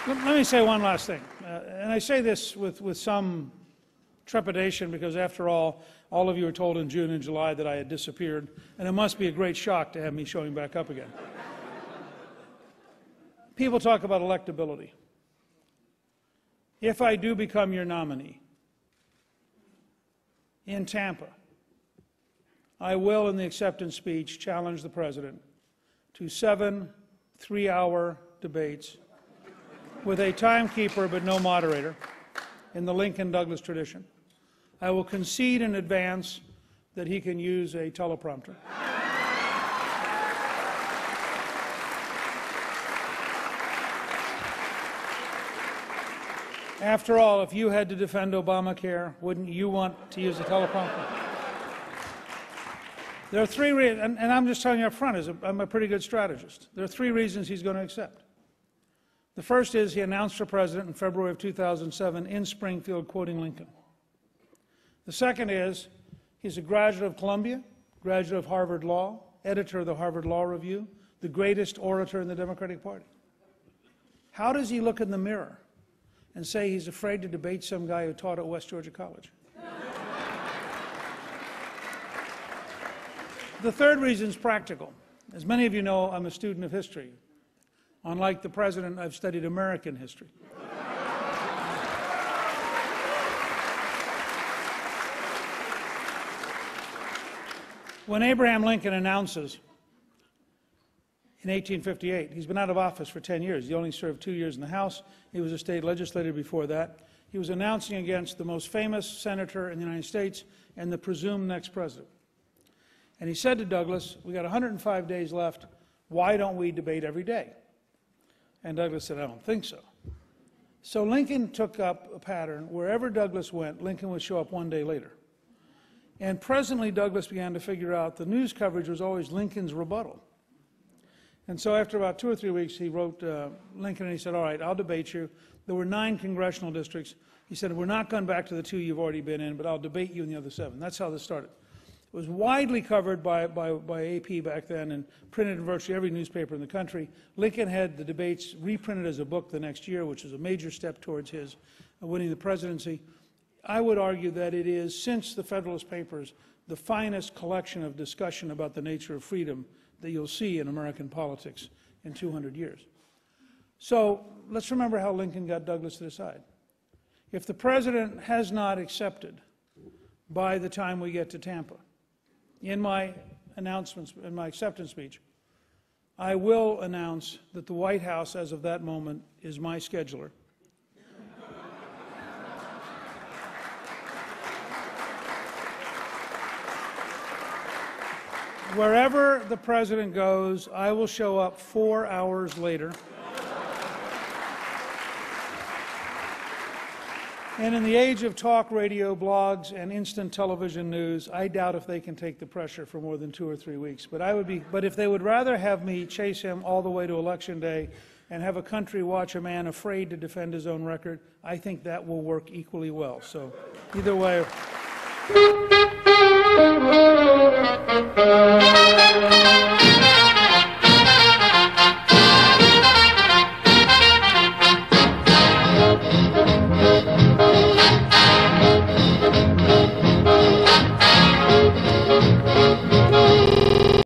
Let me say one last thing, and I say this with some trepidation because, after all of you were told in June and July that I had disappeared, and it must be a great shock to have me showing back up again. People talk about electability. If I do become your nominee in Tampa, I will, in the acceptance speech, challenge the President to 7 3-hour debates with a timekeeper but no moderator in the Lincoln-Douglas tradition. I will concede in advance that he can use a teleprompter. After all, if you had to defend Obamacare, wouldn't you want to use a teleprompter? There are 3 reasons, and I'm just telling you up front, I'm a pretty good strategist. There are 3 reasons he's going to accept. The first is he announced for president in February of 2007 in Springfield, quoting Lincoln. The second is he's a graduate of Columbia, graduate of Harvard Law, editor of the Harvard Law Review, the greatest orator in the Democratic Party. How does he look in the mirror and say he's afraid to debate some guy who taught at West Georgia College? The third reason is practical. As many of you know, I'm a student of history. Unlike the President, I've studied American history. When Abraham Lincoln announces in 1858, he's been out of office for 10 years. He only served 2 years in the House. He was a state legislator before that. He was announcing against the most famous senator in the United States and the presumed next president. And he said to Douglas, "We got 105 days left. Why don't we debate every day?" And Douglas said, "I don't think so." So Lincoln took up a pattern. Wherever Douglas went, Lincoln would show up 1 day later. And presently, Douglas began to figure out the news coverage was always Lincoln's rebuttal. And so after about 2 or 3 weeks, he wrote Lincoln and he said, "All right, I'll debate you." There were 9 congressional districts. He said, "We're not going back to the 2 you've already been in, but I'll debate you in the other 7. That's how this started. It was widely covered by AP back then and printed in virtually every newspaper in the country. Lincoln had the debates reprinted as a book the next year, which was a major step towards his winning the presidency. I would argue that it is, since the Federalist Papers, the finest collection of discussion about the nature of freedom that you'll see in American politics in 200 years. So let's remember how Lincoln got Douglas to decide. If the President has not accepted by the time we get to Tampa, in my announcements, in my acceptance speech, I will announce that the White House, as of that moment, is my scheduler. Wherever the President goes, I will show up 4 hours later. And in the age of talk radio, blogs, and instant television news, I doubt if they can take the pressure for more than 2 or 3 weeks. But if they would rather have me chase him all the way to Election Day and have a country watch a man afraid to defend his own record, I think that will work equally well. So either way.